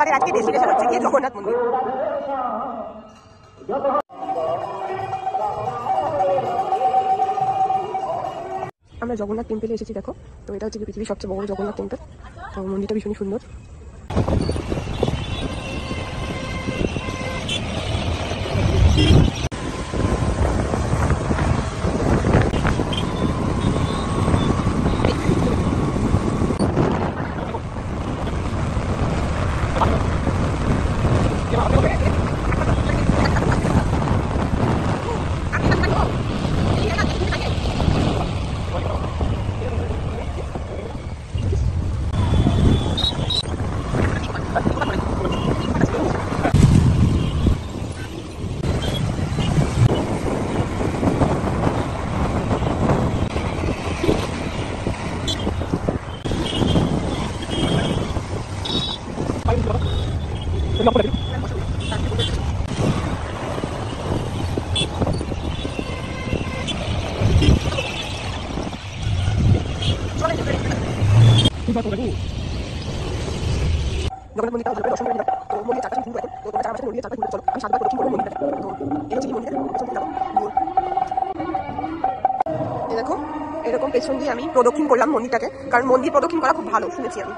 আমাদের আজকে ডেস্টিনেশন হচ্ছে গিয়ে জগন্নাথ মন্দির। আমরা জগন্নাথ টেম্পলে এসেছি, দেখো। তো এটা হচ্ছে পৃথিবীর সবচেয়ে বড় জগন্নাথ টেম্পল। তো মন্দিরটা ভীষণই সুন্দর। জগন্নাথ মন্দিরটা দর্শন করে নিলাম। তো মন্দির চারপাশে ঘুরবো এখন। তো তোমরা যারা আমার সাথে মন্দিরের চারপাশে ঘুরতে চলো, আমি 7বার প্রদক্ষিণ করবো মন্দিরটা। তো এই হচ্ছে কি মন্দিরের পেছন দিকে দেখো, এরকম পেছন দিয়ে আমি প্রদক্ষিণ করলাম মন্দিরটাকে, কারণ মন্দির প্রদক্ষিণ করা খুব ভালো শুনেছি আমি।